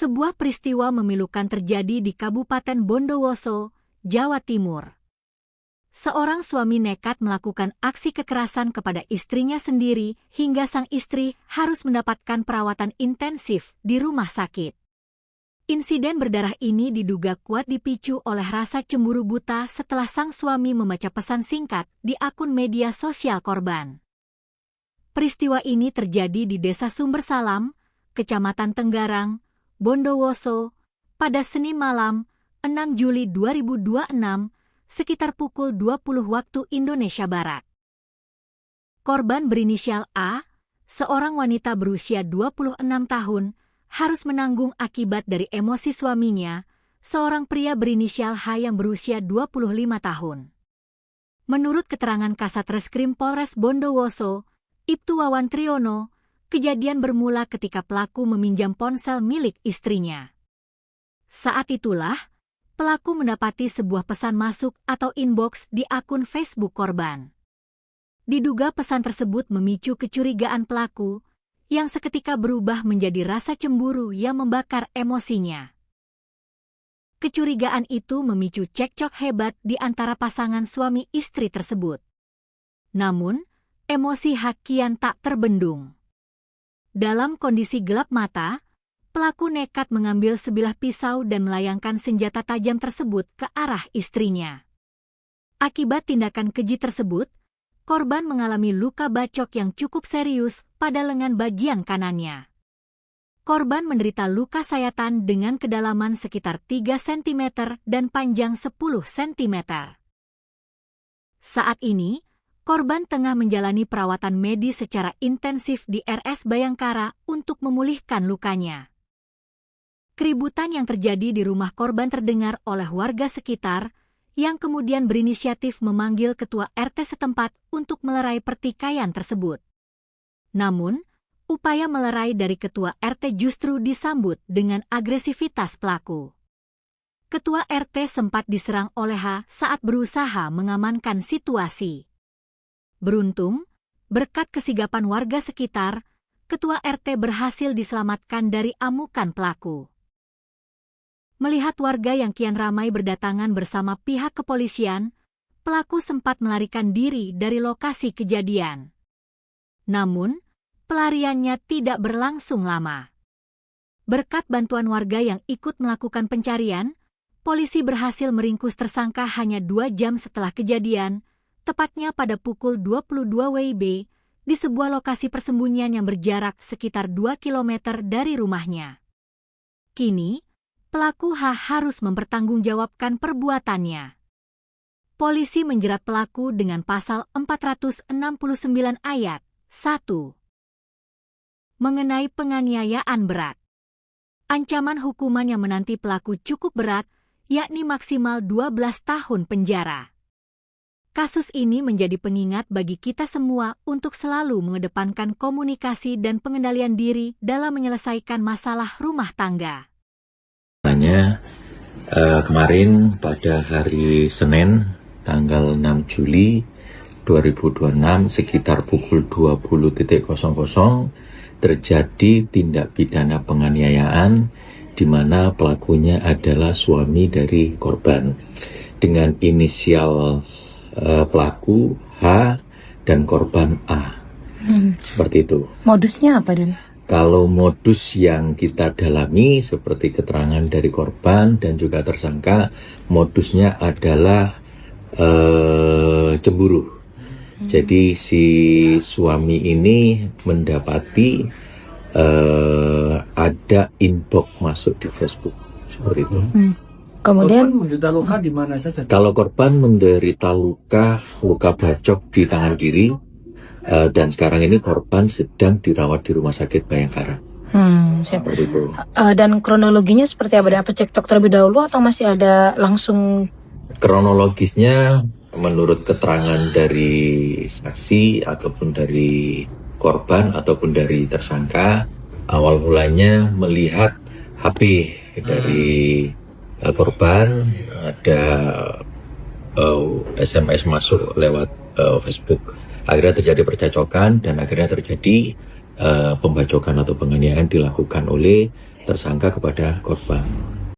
Sebuah peristiwa memilukan terjadi di Kabupaten Bondowoso, Jawa Timur. Seorang suami nekat melakukan aksi kekerasan kepada istrinya sendiri hingga sang istri harus mendapatkan perawatan intensif di rumah sakit. Insiden berdarah ini diduga kuat dipicu oleh rasa cemburu buta setelah sang suami membaca pesan singkat di akun media sosial korban. Peristiwa ini terjadi di Desa Sumbersalam, Kecamatan Tenggarang, Bondowoso, pada Senin malam, 6 Juli 2026, sekitar pukul 20 waktu Indonesia Barat. Korban berinisial A, seorang wanita berusia 26 tahun, harus menanggung akibat dari emosi suaminya, seorang pria berinisial H yang berusia 25 tahun. Menurut keterangan Kasat Reskrim Polres Bondowoso, Ibtu Wawan Triono, kejadian bermula ketika pelaku meminjam ponsel milik istrinya. Saat itulah, pelaku mendapati sebuah pesan masuk atau inbox di akun Facebook korban. Diduga pesan tersebut memicu kecurigaan pelaku, yang seketika berubah menjadi rasa cemburu yang membakar emosinya. Kecurigaan itu memicu cekcok hebat di antara pasangan suami istri tersebut. Namun, emosi H kian tak terbendung. Dalam kondisi gelap mata, pelaku nekat mengambil sebilah pisau dan melayangkan senjata tajam tersebut ke arah istrinya. Akibat tindakan keji tersebut, korban mengalami luka bacok yang cukup serius pada lengan bagian kanannya. Korban menderita luka sayatan dengan kedalaman sekitar 3 cm dan panjang 10 cm. Saat ini, korban tengah menjalani perawatan medis secara intensif di RS Bayangkara untuk memulihkan lukanya. Keributan yang terjadi di rumah korban terdengar oleh warga sekitar, yang kemudian berinisiatif memanggil ketua RT setempat untuk melerai pertikaian tersebut. Namun, upaya melerai dari ketua RT justru disambut dengan agresivitas pelaku. Ketua RT sempat diserang oleh H saat berusaha mengamankan situasi. Beruntung, berkat kesigapan warga sekitar, ketua RT berhasil diselamatkan dari amukan pelaku. Melihat warga yang kian ramai berdatangan bersama pihak kepolisian, pelaku sempat melarikan diri dari lokasi kejadian. Namun, pelariannya tidak berlangsung lama. Berkat bantuan warga yang ikut melakukan pencarian, polisi berhasil meringkus tersangka hanya 2 jam setelah kejadian, tepatnya pada pukul 22 WIB, di sebuah lokasi persembunyian yang berjarak sekitar 2 km dari rumahnya. Kini, pelaku H harus mempertanggungjawabkan perbuatannya. Polisi menjerat pelaku dengan pasal 469 ayat 1. Mengenai penganiayaan berat. Ancaman hukuman yang menanti pelaku cukup berat, yakni maksimal 12 tahun penjara. Kasus ini menjadi pengingat bagi kita semua untuk selalu mengedepankan komunikasi dan pengendalian diri dalam menyelesaikan masalah rumah tangga. Kemarin pada hari Senin tanggal 6 Juli 2026 sekitar pukul 20.00 terjadi tindak pidana penganiayaan di mana pelakunya adalah suami dari korban dengan inisial pelaku H dan korban A. Seperti itu. Modusnya apa, Den? Kalau modus yang kita dalami seperti keterangan dari korban dan juga tersangka, modusnya adalah cemburu. Jadi si suami ini mendapati ada inbox masuk di Facebook seperti itu. Kemudian menderita luka di mana saja? Kalau korban menderita luka bacok di tangan kiri, dan sekarang ini korban sedang dirawat di rumah sakit Bayangkara. Siap. Seperti itu. Dan kronologinya seperti apa? Apa cekcok terlebih dahulu atau masih ada langsung? Kronologisnya menurut keterangan dari saksi ataupun dari korban ataupun dari tersangka, awal mulanya melihat HP dari korban ada SMS masuk lewat Facebook. Akhirnya terjadi percekcokan dan akhirnya terjadi pembacokan atau penganiayaan dilakukan oleh tersangka kepada korban.